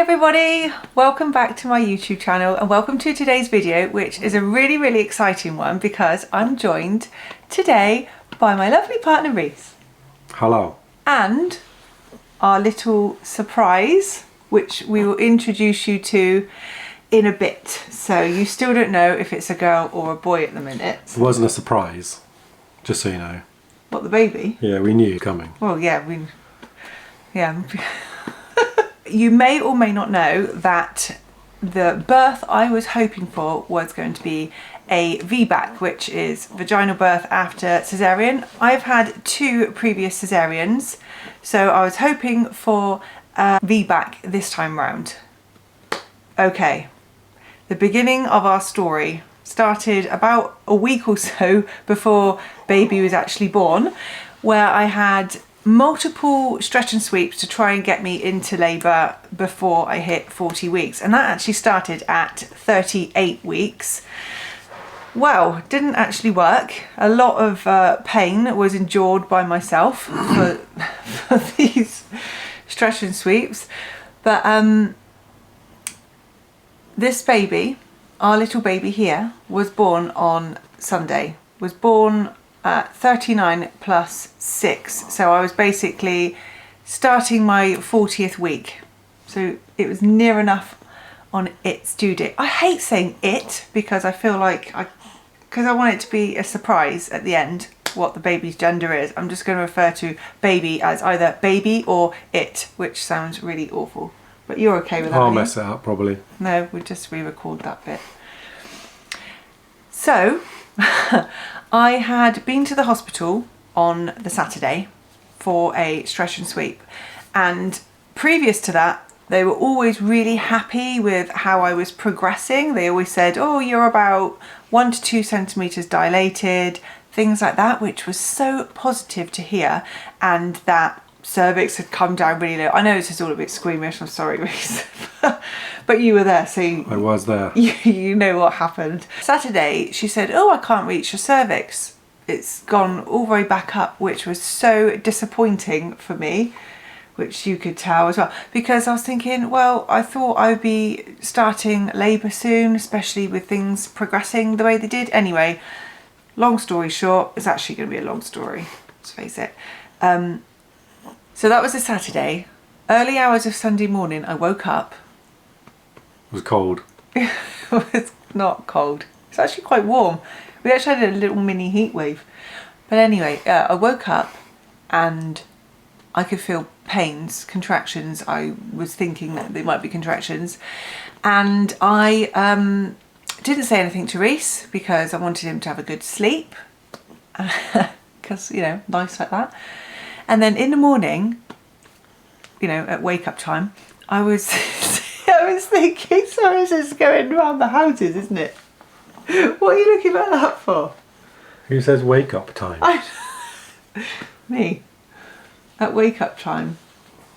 everybody, welcome back to my YouTube channel and welcome to today's video, which is a really exciting one because I'm joined today by my lovely partner Rhys. Hello. And our little surprise, which we will introduce you to in a bit. So you still don't know if it's a girl or a boy at the minute. It wasn't a surprise, just so you know. What, the baby? Yeah, we knew it was coming. Well, yeah. You may or may not know that the birth I was hoping for was going to be a vbac, which is vaginal birth after cesarean. I've had 2 previous cesareans, so I was hoping for a vbac this time round. Okay, the beginning of our story started about a week or so before baby was actually born, where I had multiple stretch and sweeps to try and get me into labour before I hit 40 weeks, and that actually started at 38 weeks. Well, didn't actually work. A lot of pain was endured by myself for these stretch and sweeps, but this baby, our little baby here, was born on Sunday. Was born 39 plus 6, so I was basically starting my 40th week, so it was near enough on its due date. I hate saying it because I feel like because I want it to be a surprise at the end what the baby's gender is. I'm just going to refer to baby as either baby or it, which sounds really awful, but you're okay with that? I'll mess it up probably. No, we'll just re-record that bit. So I had been to the hospital on the Saturday for a stretch and sweep, and previous to that they were always really happy with how I was progressing. They always said, oh, you're about 1 to 2 centimetres dilated, things like that, which was so positive to hear, and that cervix had come down really low. I know this is all a bit squeamish, I'm sorry Rhys, but you were there, so I was there. You know what happened. Saturday she said, oh, I can't reach your cervix, it's gone all the way back up, which was so disappointing for me, which you could tell as well, because I was thinking, well, I thought I would be starting labour soon, especially with things progressing the way they did. Anyway, long story short, it's actually going to be a long story, let's face it. So that was a Saturday. Early hours of Sunday morning, I woke up. It was cold. It was not cold. It's actually quite warm. We actually had a little mini heat wave. But anyway, I woke up and I could feel pains, contractions. I was thinking that they might be contractions. And I didn't say anything to Rhys because I wanted him to have a good sleep. Because, you know, nice like that. And then in the morning, you know, at wake up time, I was thinking, sorry, this is going around the houses, isn't it? What are you looking at that for? Who says wake up time? Me. At wake up time.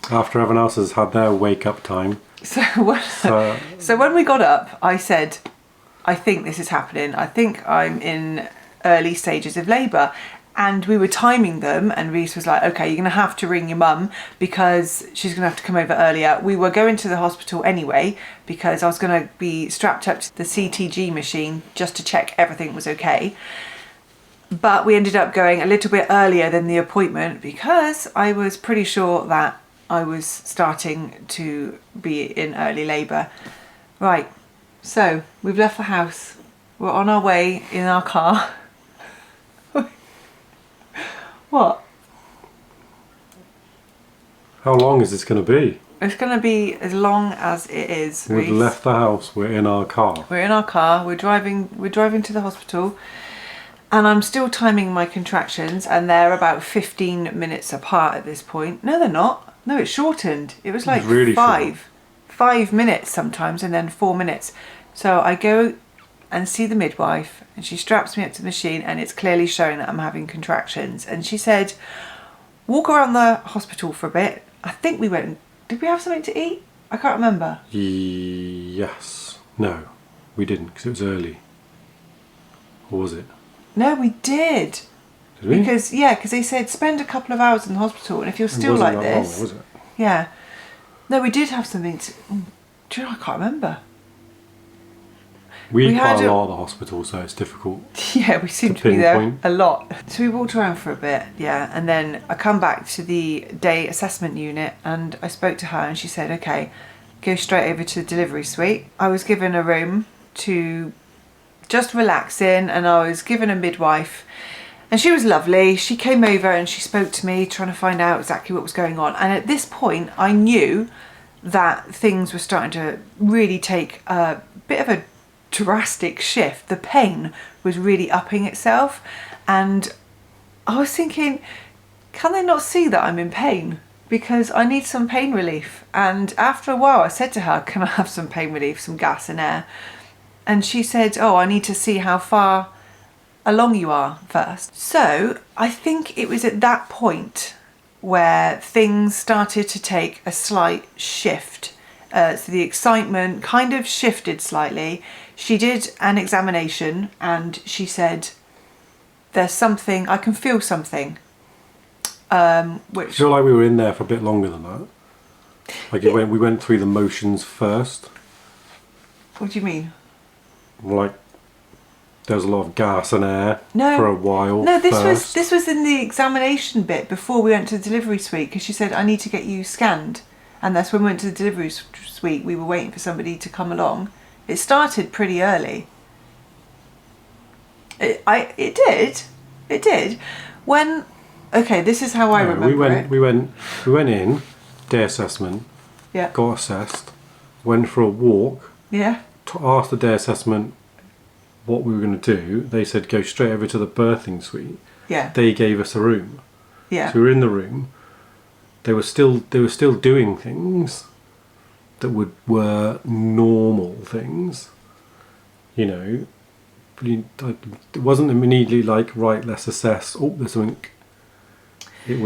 After everyone else has had their wake up time. So when we got up, I said, I think this is happening. I think I'm in early stages of labour. And we were timing them, and Rhys was like, okay, you're going to have to ring your mum because she's going to have to come over earlier. We were going to the hospital anyway because I was going to be strapped up to the CTG machine just to check everything was okay. But we ended up going a little bit earlier than the appointment because I was pretty sure that I was starting to be in early labour. Right, so we've left the house. We're on our way in our car. What? How long is this going to be? It's going to be as long as it is. We've left the house, we're in our car. We're in our car, we're driving to the hospital, and I'm still timing my contractions, and they're about 15 minutes apart at this point. No, they're not. No, it's shortened. It was like really 5 minutes sometimes, and then 4 minutes. So I go and see the midwife, and she straps me up to the machine, and it's clearly showing that I'm having contractions. And she said, walk around the hospital for a bit. I think we went, did we have something to eat? I can't remember. Yes. No, we didn't because it was early. Or was it? No, we did. Did we? Because they said spend a couple of hours in the hospital, and if you're still like this, long, was it? yeah. No, we did have something to. Do you know, I can't remember. We had quite a lot at the hospital, so it's difficult. Yeah, we seem to be there pinpoint. a lot. So we walked around for a bit, yeah, and then I come back to the day assessment unit and I spoke to her and she said, okay, go straight over to the delivery suite. I was given a room to just relax in, and I was given a midwife, and she was lovely. She came over and she spoke to me, trying to find out exactly what was going on. And at this point I knew that things were starting to really take a bit of a drastic shift. The pain was really upping itself, and I was thinking, can they not see that I'm in pain? Because I need some pain relief. And after a while I said to her, can I have some pain relief, some gas and air? And she said, oh, I need to see how far along you are first. So I think it was at that point where things started to take a slight shift. So the excitement kind of shifted slightly. She did an examination and she said, there's something, I can feel something. I feel like we were in there for a bit longer than that. Like we went through the motions first. What do you mean? Like there was a lot of gas and air for a while. No, this was in the examination bit before we went to the delivery suite, because she said, I need to get you scanned. And that's when we went to the delivery suite. We were waiting for somebody to come along. It started pretty early. It did. When, okay, this is how I remember it. We went in, day assessment. Yeah. Got assessed. Went for a walk. Yeah. Asked the day assessment what we were going to do. They said go straight over to the birthing suite. Yeah. They gave us a room. Yeah. So we were in the room. They were still doing things that were normal things. You know, it wasn't immediately like, right, let's assess. Oh, there's something. There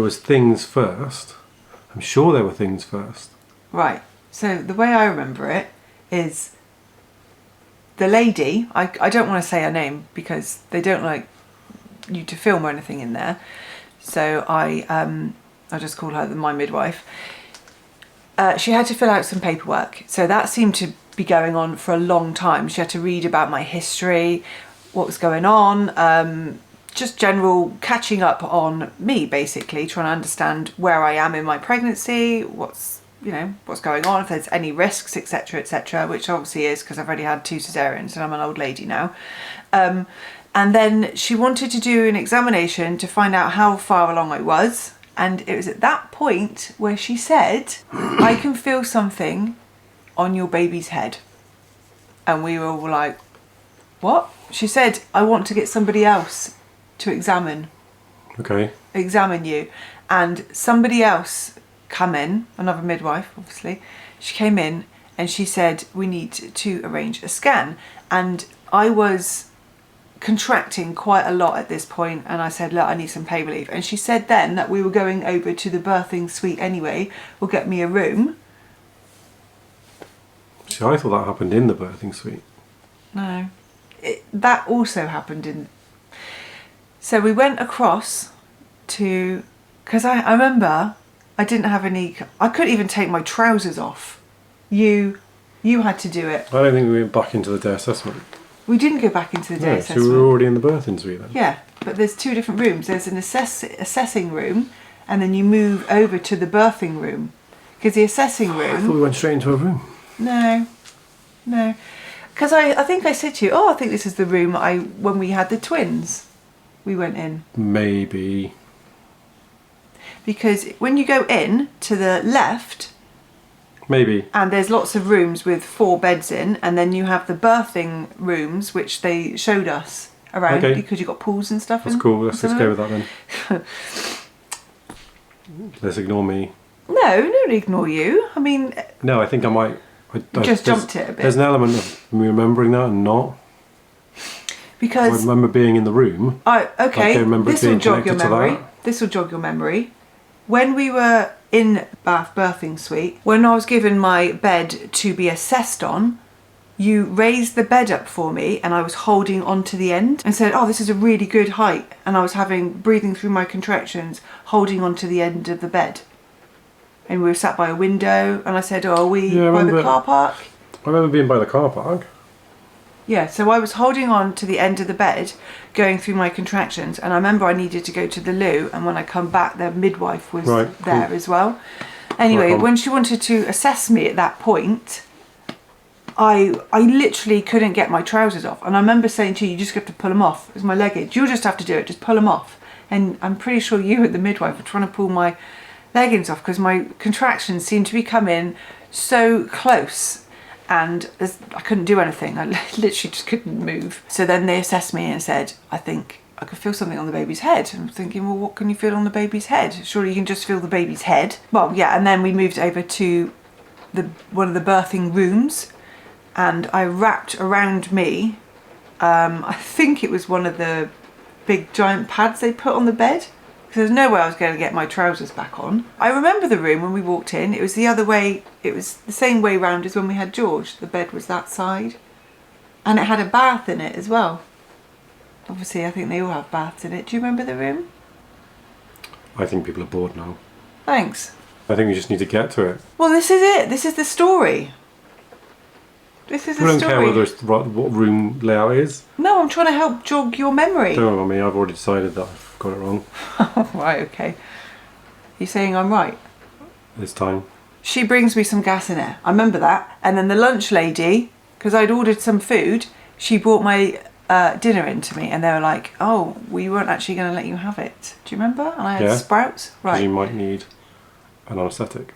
was things first. I'm sure there were things first. Right. So the way I remember it is the lady, I don't want to say her name because they don't like you to film or anything in there. So I just call her my midwife. She had to fill out some paperwork. So that seemed to be going on for a long time. She had to read about my history, what was going on, just general catching up on me, basically, trying to understand where I am in my pregnancy, what's going on, if there's any risks, etc., which obviously is, because I've already had 2 cesareans and I'm an old lady now. And then she wanted to do an examination to find out how far along I was. And it was at that point where she said, I can feel something on your baby's head. And we were all like, what? She said, I want to get somebody else to examine you. And somebody else come in, another midwife, obviously. She came in and she said, we need to arrange a scan. And I was contracting quite a lot at this point, and I said, look, I need some pain relief. And she said then that we were going over to the birthing suite anyway, will get me a room. See, I thought that happened in the birthing suite. No, that also happened in. So we went across to, because I remember I didn't have any, I couldn't even take my trousers off. You had to do it. I don't think we went back into the day assessment. We didn't go back into the day assessment. So we were already in the birthing suite then? Yeah, but there's 2 different rooms. There's an assessing room, and then you move over to the birthing room. Because the assessing room... I thought we went straight into a room. No. Because I think I said to you, I think this is the room when we had the twins, we went in. Maybe. Because when you go in to the left... Maybe. And there's lots of rooms with 4 beds in, and then you have the birthing rooms, which they showed us around, because you've got pools and stuff. That's cool. Let's just go with that then. Let's ignore me. No, don't ignore you. I mean... No, I think I might... just jumped it a bit. There's an element of me remembering that and not. Because... I remember being in the room. Okay, this will jog your memory. This will jog your memory. When we were in Bath birthing suite, when I was given my bed to be assessed on, you raised the bed up for me and I was holding onto the end and said, this is a really good height. And I was breathing through my contractions, holding onto the end of the bed. and we were sat by a window, and I said, "Oh, are we Yeah, I by the remember- car park?" I remember being by the car park. Yeah, so I was holding on to the end of the bed, going through my contractions, and I remember I needed to go to the loo, and when I come back, the midwife was Right, there cool. as well. Anyway, Right on. when she wanted to assess me at that point, I literally couldn't get my trousers off, and I remember saying to you, "You just have to pull them off. It's my leggings. You'll just have to do it. Just pull them off." And I'm pretty sure you and the midwife were trying to pull my leggings off because my contractions seemed to be coming so close. And I couldn't do anything. I literally just couldn't move. So then they assessed me and said, "I think I could feel something on the baby's head." I'm thinking, well, what can you feel on the baby's head? Surely you can just feel the baby's head. Well, yeah, and then we moved over to one of the birthing rooms, and I wrapped around me, I think it was one of the big giant pads they put on the bed, because there's no way I was going to get my trousers back on. I remember the room when we walked in. It was the other way. It was the same way round as when we had George. The bed was that side. And it had a bath in it as well. Obviously, I think they all have baths in it. Do you remember the room? I think people are bored now. Thanks. I think we just need to get to it. Well, this is it. This is the story. This is I the don't story. care whether it's what room layout is. No, I'm trying to help jog your memory. Don't worry, me. I've already decided that I've got it wrong Right, okay. You're saying I'm right? this time. She brings me some gas in it. I remember that. And then the lunch lady, because I'd ordered some food, she brought my dinner in to me, and they were like, "Oh, we weren't actually going to let you have it. Do you remember?" And I had Yeah. sprouts. 'Cause Right. you might need an anaesthetic.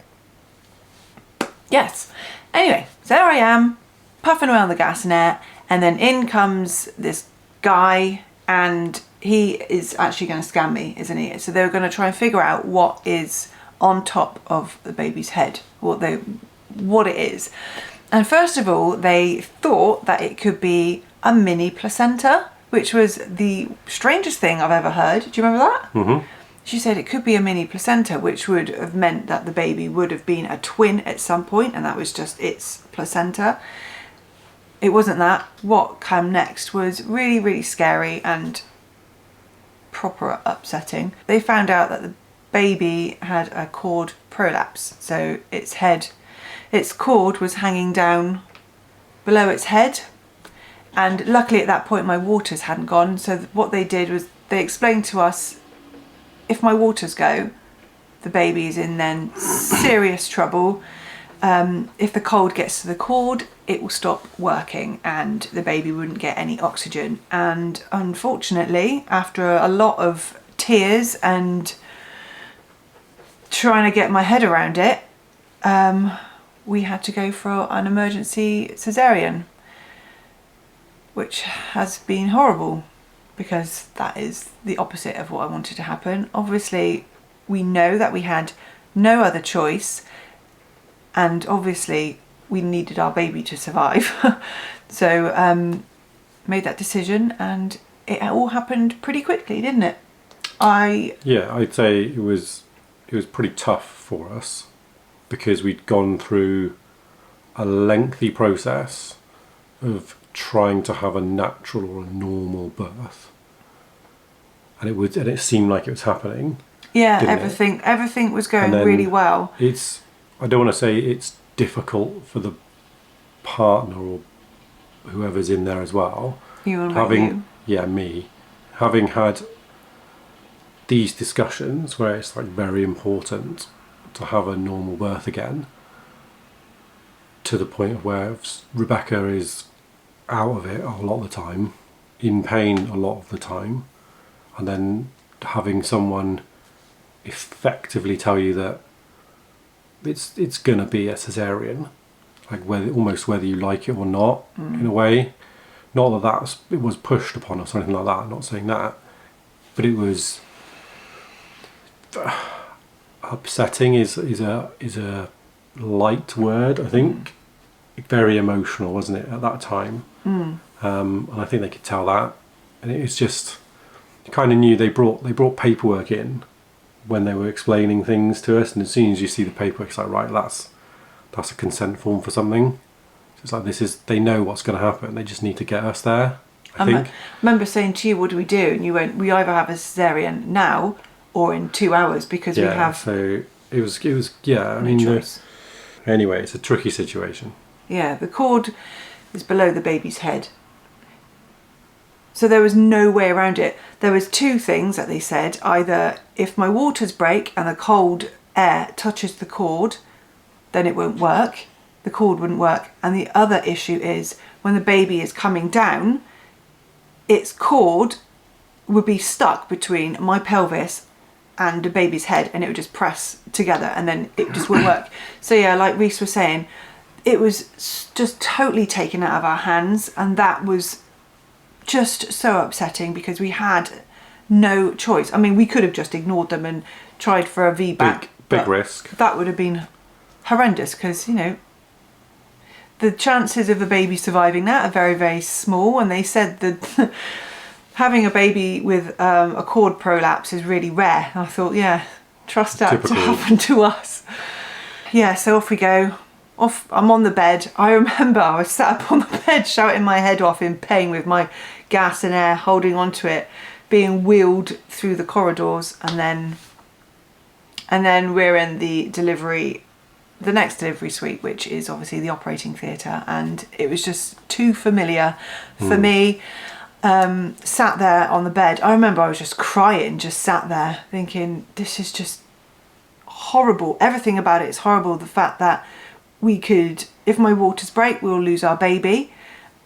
Yes. Anyway, so there I am, puffing away on the gas net, and then in comes this guy, and he is actually going to scam me, isn't he? So they're going to try and figure out what is on top of the baby's head, what it is. And first of all, they thought that it could be a mini placenta, which was the strangest thing I've ever heard. Do you remember that? Mm-hmm. She said it could be a mini placenta, which would have meant that the baby would have been a twin at some point, and that was just its placenta. It wasn't that. What came next was really, really scary and proper upsetting. They found out that the baby had a cord prolapse, so its cord was hanging down below its head, and luckily at that point my waters hadn't gone. So what they did was they explained to us, if my waters go, the baby's in then serious trouble. If the cold gets to the cord, it will stop working and the baby wouldn't get any oxygen. And unfortunately, after a lot of tears and trying to get my head around it, we had to go for an emergency cesarean, which has been horrible, because that is the opposite of what I wanted to happen. Obviously, we know that we had no other choice, and obviously we needed our baby to survive. So made that decision, and it all happened pretty quickly, didn't it? Yeah, I'd say it was pretty tough for us because we'd gone through a lengthy process of trying to have a natural or a normal birth, and it seemed like it was happening. Yeah, didn't everything was going And then really well. I don't want to say it's difficult for the partner or whoever's in there as well. You and me, having had these discussions where it's like very important to have a normal birth again, to the point of where Rebecca is out of it a lot of the time, in pain a lot of the time, and then having someone effectively tell you that it's going to be a cesarean, like whether you like it or not, in a way. Not that it was pushed upon us or anything like that. I'm not saying that, but it was upsetting. Is a light word, I think. Very emotional, wasn't it, at that time? And I think they could tell that, and it was just, you kind of knew they brought paperwork in when they were explaining things to us, and as soon as you see the paperwork, it's like, right, that's a consent form for something. So it's like, they know what's going to happen. They just need to get us there, I think. I remember saying to you, "What do?" And you went, "We either have a cesarean now or in 2 hours, because we have..." So It was yeah. I mean, choice. Anyway, it's a tricky situation. Yeah, the cord is below the baby's head. So there was no way around it. There was two things that they said. Either if my waters break and the cold air touches the cord, then it won't work. The cord wouldn't work. And the other issue is when the baby is coming down, its cord would be stuck between my pelvis and the baby's head, and it would just press together, and then it just wouldn't work. So yeah, like Rhys was saying, it was just totally taken out of our hands, and that was just so upsetting because we had no choice. I mean, we could have just ignored them and tried for a VBAC. Big risk. That would have been horrendous because, you know, the chances of the baby surviving that are very, very small. And they said that having a baby with a cord prolapse is really rare. And I thought, yeah, trust that Typical. to happen to us. Yeah, so off we go. Off, I'm on the bed. I remember I was sat up on the bed shouting my head off in pain with my gas and air holding onto it, being wheeled through the corridors, and then we're in the next delivery suite, which is obviously the operating theatre, and it was just too familiar for me. Sat there on the bed. I remember I was just crying, just sat there thinking, this is just horrible. Everything about it is horrible. The fact that we could, if my waters break, we'll lose our baby.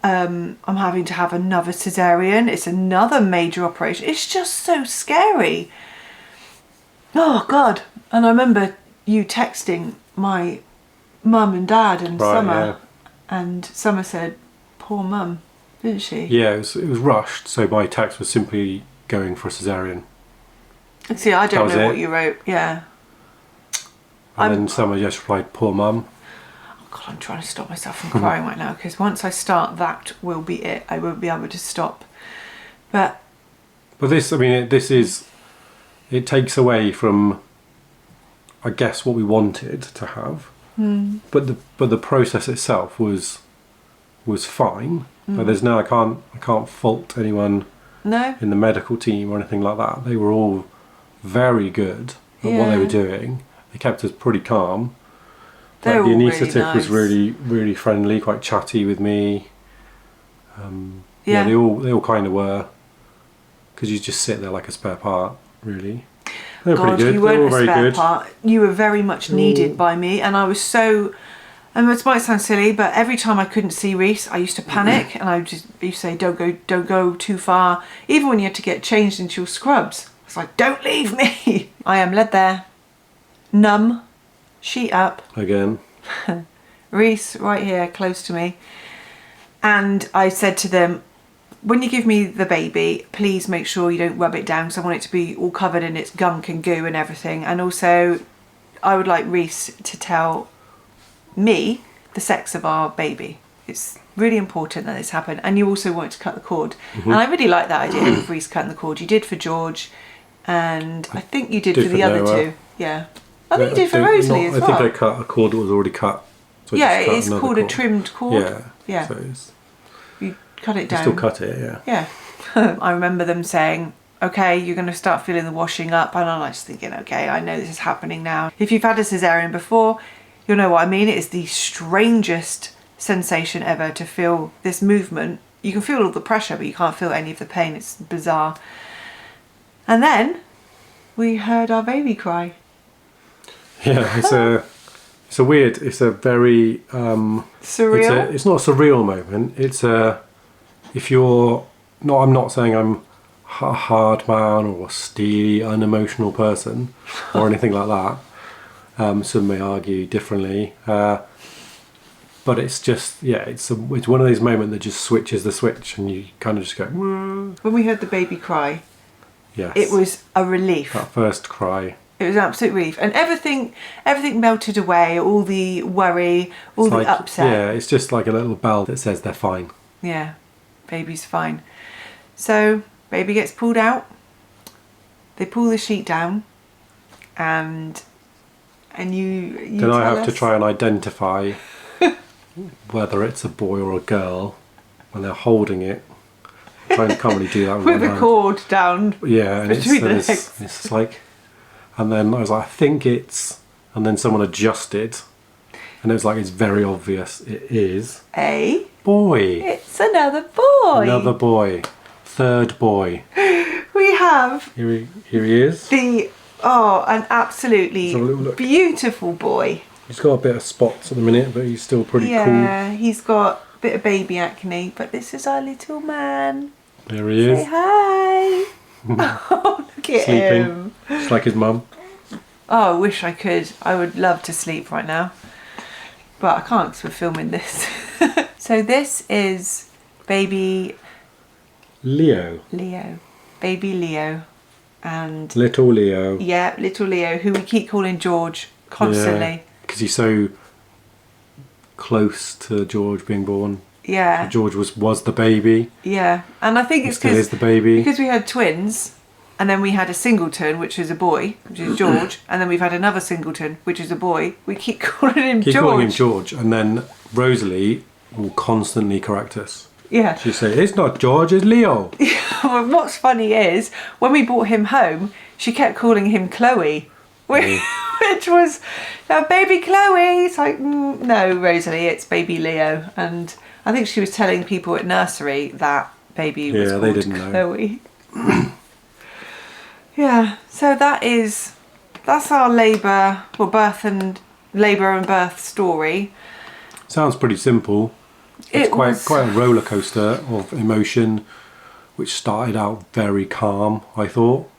I'm having to have another cesarean. It's another major operation. It's just so scary. Oh God. And I remember you texting my mum and dad and Summer, and Summer said, poor mum, didn't she? Yeah, it was rushed, so my text was simply going for a cesarean. See, I don't know what you wrote. Yeah. And then Summer just replied, poor mum. God, I'm trying to stop myself from crying right now, because once I start, that will be it. I won't be able to stop. But this, I mean, it takes away from, I guess, what we wanted to have. But the process itself was fine. But there's I can't fault anyone in the medical team or anything like that. They were all very good at what they were doing. They kept us pretty calm. The anaesthetist was really, really friendly, quite chatty with me. They all kind of were, because you just sit there like a spare part, really. They were pretty good. You weren't a spare part. You were very much needed by me, and I was so. And this might sound silly, but every time I couldn't see Rhys, I used to panic, and I would just say, "Don't go too far." Even when you had to get changed into your scrubs, it's like, "Don't leave me." I am led there, numb, sheet up again. Rhys right here, close to me, and I said to them, when you give me the baby, please make sure you don't rub it down, because I want it to be all covered in its gunk and goo and everything. And also, I would like Rhys to tell me the sex of our baby. It's really important that this happened. And you also want to cut the cord. And I really like that idea of Rhys cutting the cord. You did for George, and I think you did for the other two. Yeah. I think you did for Rosalie as well. I think I cut a cord that was already cut. So it's called a trimmed cord. Yeah. So you cut it down. You still cut it, yeah. Yeah. I remember them saying, okay, you're going to start feeling the washing up. And I'm just thinking, okay, I know this is happening now. If you've had a cesarean before, you'll know what I mean. It is the strangest sensation ever to feel this movement. You can feel all the pressure, but you can't feel any of the pain. It's bizarre. And then we heard our baby cry. Yeah, it's a very surreal. It's not a surreal moment. It's I'm not saying I'm a hard man or a steely, unemotional person or anything like that. Some may argue differently, but it's just it's one of those moments that just switches the switch, and you kind of just go. Whoa. When we heard the baby cry, yes, it was a relief. That first cry. It was an absolute relief, and everything melted away. All the worry, all the upset. Yeah, it's just like a little bell that says they're fine. Yeah, baby's fine. So baby gets pulled out. They pull the sheet down, and you. Then I have to try and identify whether it's a boy or a girl when they're holding it. I can't really do that with the cord down. Yeah, and between the legs. It's like. And then I was like, I think it's and then someone adjusted, and it was like, it's very obvious it is a boy. It's another boy. Another boy. Third boy. We have Here he is. an absolutely Let's have a little look. beautiful boy. He's got a bit of spots at the minute, but he's still pretty cool. Yeah, he's got a bit of baby acne, but this is our little man. There he is. Say hi. Oh, look at Sleeping. him. Just like his mum. Oh, I wish I could. I would love to sleep right now. But I can't because we're filming this. So this is baby Leo. Baby Leo. And Little Leo. yeah, little Leo, who we keep calling George constantly. Because he's so close to George being born. Yeah. George was the baby. Yeah. And I think He it's still is the baby. because we had twins, and then we had a singleton, which is a boy, which is George, and then we've had another singleton, which is a boy. We keep calling him Keep George. calling him George, and then Rosalie will constantly correct us. Yeah. She'll say, it's not George, it's Leo. Well, what's funny is when we brought him home, she kept calling him Chloe, which was baby Chloe. It's like, no, Rosalie, it's baby Leo. And I think she was telling people at nursery that baby was called they didn't know. Chloe. Yeah, so that's our birth and birth story. Sounds pretty simple. It's quite a roller coaster of emotion, which started out very calm, I thought.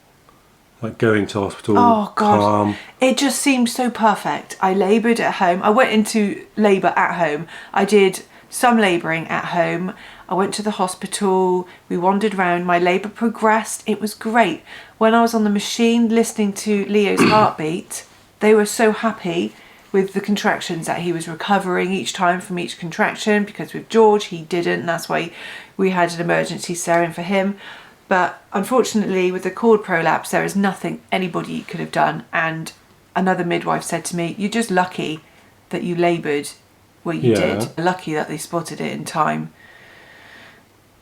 Like going to hospital, Oh God, calm. it just seemed so perfect. I laboured at home. I went into labour at home. I did some labouring at home. I went to the hospital. We wandered around. My labour progressed. It was great. When I was on the machine listening to Leo's heartbeat, they were so happy with the contractions that he was recovering each time from each contraction, because with George he didn't, and that's why we had an emergency cesarean for him. But unfortunately with the cord prolapse there is nothing anybody could have done, and another midwife said to me, you're just lucky that you laboured where you did. Lucky that they spotted it in time,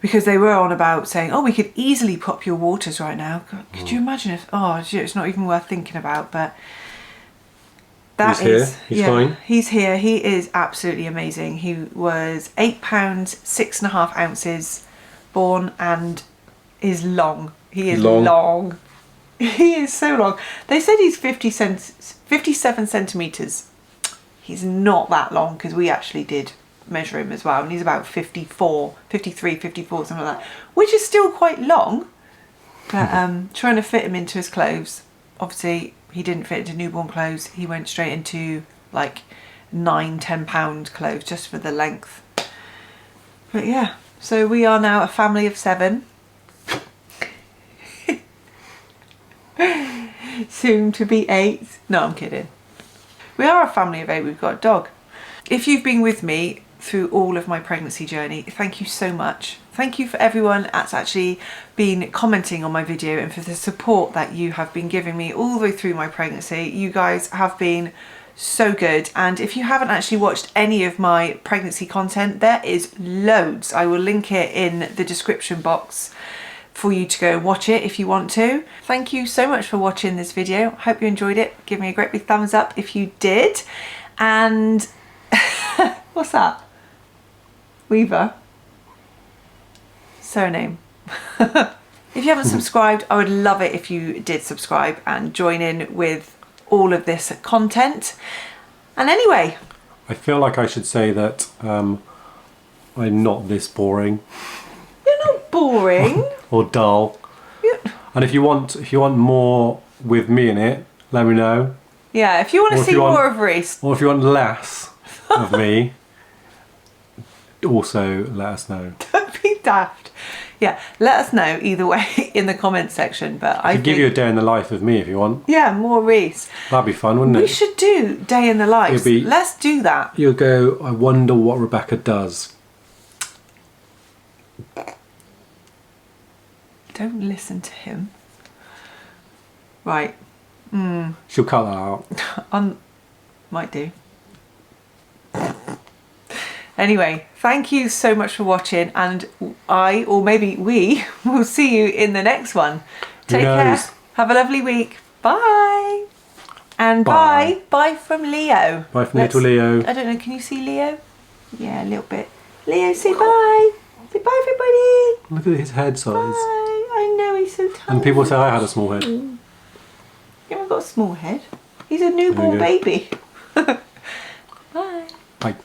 because they were on about saying, oh, we could easily pop your waters right now. God, could you imagine if, it's not even worth thinking about. But He's here. He's fine. He's here. He is absolutely amazing. He was 8 pounds 6.5 ounces born, and is long. He is long. He is so long. They said he's 57 centimetres. He's not that long, because we actually did measure him as well, and he's about 54, something like that, which is still quite long. But trying to fit him into his clothes, obviously he didn't fit into newborn clothes. He went straight into like 9-10 pound clothes just for the length. But yeah, so we are now a family of 7. Soon to be 8. No, I'm kidding. We are a family of 8. We've got a dog. If you've been with me through all of my pregnancy journey, thank you so much. Thank you for everyone that's actually been commenting on my video, and for the support that you have been giving me all the way through my pregnancy. You guys have been so good, and if you haven't actually watched any of my pregnancy content, there is loads. I will link it in the description box for you to go and watch it if you want to. Thank you so much for watching this video. Hope you enjoyed it. Give me a great big thumbs up if you did. And what's that? Weaver. Surname. If you haven't subscribed, I would love it if you did subscribe and join in with all of this content. And anyway, I feel like I should say that I'm not this boring. You're not boring. Or dull. And if you want more with me in it, let me know. Yeah, if you want to see more of Rhys. Or if you want less of me, also let us know. Don't be daft. Yeah, let us know either way in the comments section. But I could give you a day in the life of me if you want. Yeah, more Rhys. That'd be fun, wouldn't it? We should do day in the life. Let's do that. You'll go, I wonder what Rebecca does. Don't listen to him. Right. She'll cut that out. Might do. Anyway, thank you so much for watching, and or maybe we, will see you in the next one. Take care. Have a lovely week. Bye. And bye. Bye from Leo. Bye from little Leo. I don't know, can you see Leo? Yeah, a little bit. Leo, say bye. Say bye, everybody. Look at his head size. Bye. I know, he's so tiny. And people say I had a small head. You haven't got a small head. He's a newborn baby. Bye. Bye.